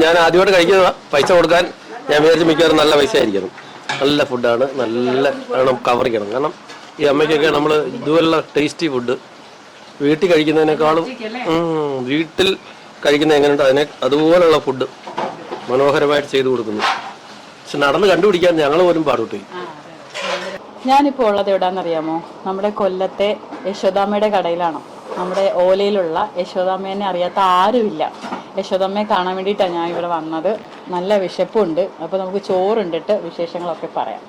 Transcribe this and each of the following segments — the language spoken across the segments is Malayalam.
ഞാൻ ആദ്യമായിട്ട് കഴിക്കുന്ന പൈസ കൊടുക്കാൻ ഞാൻ വിചാരിച്ച് മിക്കവാറും നല്ല പൈസ ആയിരിക്കണം. നല്ല ഫുഡാണ്, നല്ല വേണം കവറിക്കണം. കാരണം ഈ അമ്മയ്ക്കൊക്കെ നമ്മൾ ഇതുപോലുള്ള ടേസ്റ്റി ഫുഡ് വീട്ടിൽ കഴിക്കുന്നതിനേക്കാളും വീട്ടിൽ കഴിക്കുന്ന എങ്ങനെയുണ്ട് അതുപോലുള്ള ഫുഡ് മനോഹരമായിട്ട് ചെയ്തു കൊടുക്കുന്നു. പക്ഷെ നടന്ന് കണ്ടുപിടിക്കാൻ ഞങ്ങൾ പോലും പാടുപെട്ടു. ഞാനിപ്പോൾ ഉള്ളത് എവിടാന്നറിയാമോ? നമ്മുടെ കൊല്ലത്തെ യശോദാമ്മയുടെ കടയിലാണോ? നമ്മുടെ ഓലയിലുള്ള യശോദാമ്മേനെ അറിയാത്ത ആരുമില്ല. യശോദാമ്മയെ കാണാൻ വേണ്ടിയിട്ടാണ് ഞാൻ ഇവിടെ വന്നത്. നല്ല വിശപ്പുണ്ട്. അപ്പോൾ നമുക്ക് ചോറുണ്ടിട്ട് വിശേഷങ്ങളൊക്കെ പറയാം.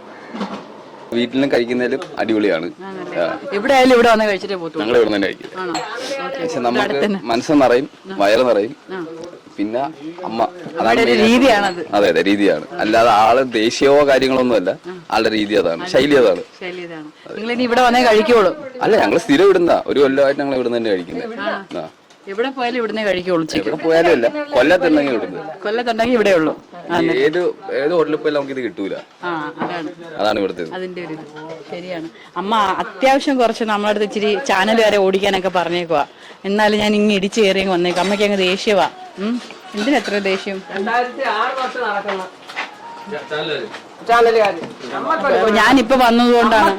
വീട്ടിലും കഴിക്കുന്നതിലും അടിപൊളിയാണ്. ഇവിടെ ആയാലും ഇവിടെ വന്ന് കഴിച്ചിട്ടേ പോകത്തുള്ളൂ. ഞങ്ങൾ ഇവിടെ തന്നെ കഴിക്കും. പക്ഷെ നമുക്ക് മനസ്സ് നിറയും, വയറ് നിറയും. പിന്നെ അമ്മ രീതിയാണത്. അതെ അതെ, രീതിയാണ്. അല്ലാതെ ആള് ദേശീയമോ കാര്യങ്ങളൊന്നുമല്ല. ആളുടെ രീതി അതാണ്, ശൈലി അതാണ്. നിങ്ങൾ ഇനി ഇവിടെ വന്നേ കഴിക്കുള്ളൂ? അല്ല, ഞങ്ങൾ സ്ഥിരം ഇവിടുന്ന ഒരു കൊല്ലമായിട്ട് ഞങ്ങൾ ഇവിടെ തന്നെ കഴിക്കുന്നത്. എവിടെ പോയാലും ഇവിടുന്നേ കഴിക്കുള്ളൂ. എവിടെ പോയാലും ഇല്ല, കൊല്ലത്തുണ്ടെങ്കിൽ ഇവിടുന്ന്. കൊല്ലത്തുണ്ടെങ്കിൽ ഇവിടെ ഉള്ളൂ. ഏത് ഹോട്ടലിൽ പോയാലും നമുക്ക് ഇത് കിട്ടൂല. അതാണ് ഇവിടുത്തെ. അതിന്റെ ഒരു ശരിയാണ്. അമ്മ അത്യാവശ്യം കുറച്ച് നമ്മളടുത്ത് ഇച്ചിരി ചാനൽ വരെ ഓടിക്കാനൊക്കെ പറഞ്ഞേക്കുവാ. എന്നാലും ഞാൻ ഇങ്ങനെ ഇടിച്ചു കയറി വന്നേക്കും. അമ്മയ്ക്ക് അങ്ങ് ദേഷ്യവാ. എന്തിനെത്ര ദേഷ്യം? ഞാനിപ്പോ വന്നതുകൊണ്ടാണ്.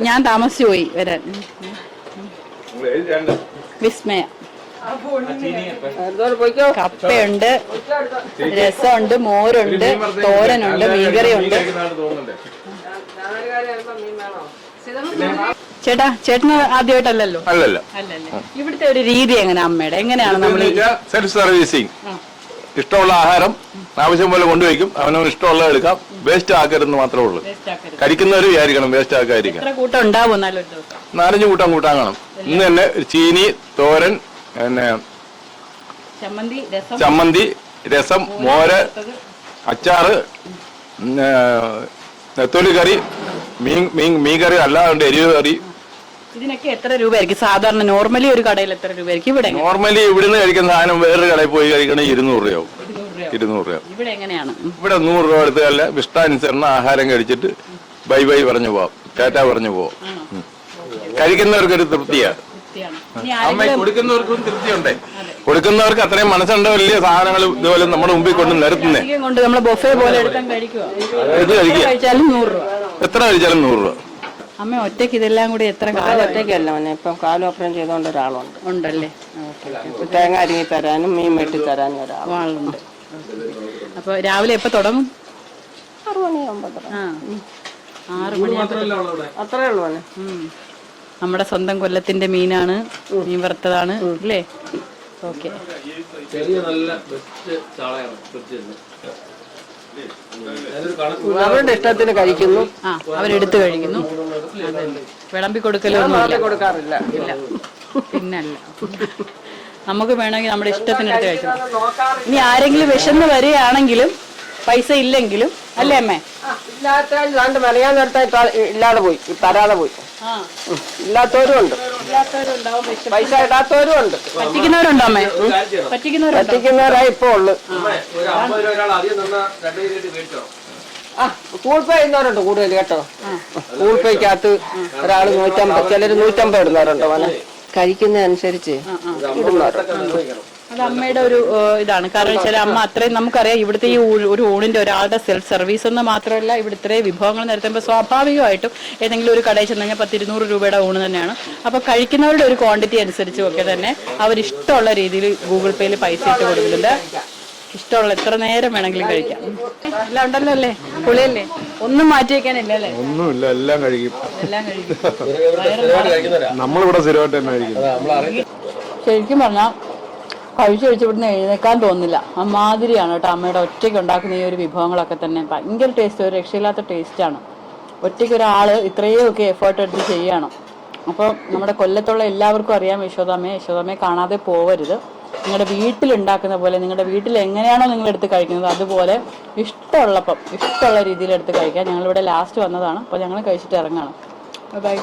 ഞാൻ താമസിച്ചു പോയി വരാൻ. വിസ്മയ കപ്പയുണ്ട്, രസമുണ്ട്, മോരുണ്ട്, തോരനുണ്ട്, മീൻകറിയുണ്ട്. ചേട്ടന് ആദ്യമായിട്ടല്ലോ? അല്ലല്ല. ഇവിടുത്തെ ഒരു രീതി എങ്ങനെ അമ്മയുടെ എങ്ങനെയാണ്? നമ്മൾ സെൽഫ് സർവീസിങ്. ഇഷ്ടമുള്ള ആഹാരം ആവശ്യം പോലെ കൊണ്ടുവയ്ക്കും. അവനവന് ഇഷ്ടമുള്ള എടുക്കാം. വേസ്റ്റ് ആക്കരുതെന്ന് മാത്രമേ ഉള്ളൂ. കഴിക്കുന്നവർ വിചാരിക്കണം വേസ്റ്റ് ആക്കാതിരിക്കണം. കൂട്ടം ഉണ്ടാവും. 4-5 കൂട്ടാൻ കാണും. ഇന്ന് തന്നെ ചീനി, തോരൻ, പിന്നെ ചമ്മന്തി, രസം, മോര്, അച്ചാറ്, നെത്തോലി കറി, മീൻ കറി, അല്ലാതെ എരിവ് കറി. ഇതിനൊക്കെ എത്ര രൂപയായിരിക്കും സാധാരണ? നോർമലി ഒരു കടയിൽ എത്ര രൂപയായിരിക്കും? ഇവിടെ നോർമലി ഇവിടുന്ന് കഴിക്കുന്ന സാധനം വേറൊരു കടയിൽ പോയി കഴിക്കണമെങ്കിൽ 200 രൂപയാവും. 200 രൂപ. ഇവിടെ എങ്ങനെയാണ്? ഇവിടെ 100 രൂപ എടുത്തല്ല, ഇഷ്ടാനുസരണം ആഹാരം കഴിച്ചിട്ട് ബൈ ബൈ പറഞ്ഞു പോവാം, ടാറ്റ പറഞ്ഞു പോവാം. കഴിക്കുന്നവർക്കൊരു തൃപ്തിയാണ്. കൊടുക്കുന്നവർക്കും തൃപ്തിയുണ്ടേ. കൊടുക്കുന്നവർക്ക് അത്രയും മനസ്സുണ്ട്. വലിയ സാധനങ്ങൾ ഇതുപോലെ നമ്മുടെ മുമ്പിൽ കൊണ്ട് നിരത്തുന്നേ. ഇത് കഴിച്ചാലും 100 രൂപ. എത്ര കഴിച്ചാലും 100 രൂപ. അമ്മ ഒറ്റയ്ക്ക് ഇതെല്ലാം കൂടി എത്ര കാലം? ഒറ്റയ്ക്കല്ല മോനെ, ഇപ്പം കാലോപ്പറം ചെയ്തോണ്ട് ഒരാളുണ്ട്. ഉണ്ടല്ലേ? തേങ്ങ അരിങ്ങി തരാനും മീൻ വെട്ടി തരാനും ഒരാളുണ്ട്. അപ്പൊ രാവിലെ എപ്പോ തുടങ്ങും? 6 മണിയാകുമ്പോ. 6 മണി അത്രേ ഉള്ളു മോനെ. നമ്മുടെ സ്വന്തം കൊല്ലത്തിന്റെ മീനാണ്, മീൻ വറുത്തതാണ് അല്ലേ? ഓക്കെ. അവരുടെ ഇഷ്ടത്തിന് കഴിക്കുന്നു. അവരെടുത്ത് കഴിക്കുന്നു. വിളമ്പി കൊടുക്കാറില്ല. പിന്നല്ല, നമുക്ക് വേണമെങ്കിൽ നമ്മുടെ ഇഷ്ടത്തിന് എടുത്ത് കഴിച്ചു. ഇനി ആരെങ്കിലും വിശന്ന് വരികയാണെങ്കിലും പൈസ ഇല്ലെങ്കിലും അല്ലേ അമ്മേ? ഇല്ലാത്ത മെനയാൻ നേരത്തെ ഇല്ലാതെ പോയി, തരാതെ പോയി. ഇല്ലാത്തവരും ഉണ്ട്, പൈസ ഇടാത്തവരും ഉണ്ട്. പറ്റിക്കുന്നവരുണ്ടോ അമ്മേ? പറ്റിക്കുന്നവരായി ഇപ്പൊ ഉള്ളു. ഗൂഗിൾ പേ ചെയ്യുന്നവരുണ്ട് കൂടുതൽ കേട്ടോ. ഗൂഗിൾ പേക്കകത്ത് ഒരാള് 150, ചിലര് 150 ഇടുന്നവരുണ്ട്. മോനെ കഴിക്കുന്നതനുസരിച്ച് ഇടുന്നവരുണ്ട്. അത് അമ്മയുടെ ഒരു ഇതാണ്. കാരണം വെച്ചാൽ അമ്മ അത്രയും നമുക്കറിയാം ഇവിടുത്തെ ഈ ഒരു ഊണിന്റെ ഒരാളുടെ സെൽഫ് സർവീസ് എന്ന് മാത്രമല്ല, ഇവിടെ ഇത്രയും വിഭവങ്ങൾ നിരത്തുമ്പോൾ സ്വാഭാവികമായിട്ടും ഏതെങ്കിലും ഒരു കടയിൽ ചെന്ന് കഴിഞ്ഞാൽ 10-200 രൂപയുടെ ഊണ് തന്നെയാണ്. അപ്പൊ കഴിക്കുന്നവരുടെ ഒരു ക്വാണ്ടിറ്റി അനുസരിച്ചും ഒക്കെ തന്നെ അവരിഷ്ടമുള്ള രീതിയിൽ ഗൂഗിൾ പേയിൽ പൈസ ഇട്ട് കൊടുക്കുന്നുണ്ട്. ഇഷ്ടമുള്ള എത്ര നേരം വേണമെങ്കിലും കഴിക്കാം. എല്ലാം ഉണ്ടല്ലോ അല്ലേ? പൊളിയല്ലേ? ഒന്നും മാറ്റി വെക്കാനില്ല അല്ലേ? ഒന്നുമില്ല, എല്ലാം കഴിക്കും. നമ്മളിവിടെ ശരിക്കും പറഞ്ഞാൽ കഴിച്ച് ഇവിടുന്ന് എഴുന്നേക്കാൻ തോന്നില്ല. അമ്മാതിരിയാണ് കേട്ടോ അമ്മയുടെ ഒറ്റയ്ക്ക് ഉണ്ടാക്കുന്ന ഈ ഒരു വിഭവങ്ങളൊക്കെ തന്നെ. ഭയങ്കര ടേസ്റ്റ്, ഒരു രക്ഷയില്ലാത്ത ടേസ്റ്റാണ്. ഒറ്റയ്ക്ക് ഒരാൾ ഇത്രയൊക്കെ എഫേർട്ട് എടുത്ത് ചെയ്യണം. അപ്പോൾ നമ്മുടെ കൊല്ലത്തുള്ള എല്ലാവർക്കും അറിയാം യശോദാമ്മയെ കാണാതെ പോവരുത്. നിങ്ങളുടെ വീട്ടിലുണ്ടാക്കുന്ന പോലെ, നിങ്ങളുടെ വീട്ടിൽ എങ്ങനെയാണോ നിങ്ങളെടുത്ത് കഴിക്കുന്നത് അതുപോലെ ഇഷ്ടമുള്ള രീതിയിൽ എടുത്ത് കഴിക്കാം. ഞങ്ങളിവിടെ ലാസ്റ്റ് വന്നതാണ്. അപ്പോൾ ഞങ്ങൾ കഴിച്ചിട്ട് ഇറങ്ങണം. ബൈ.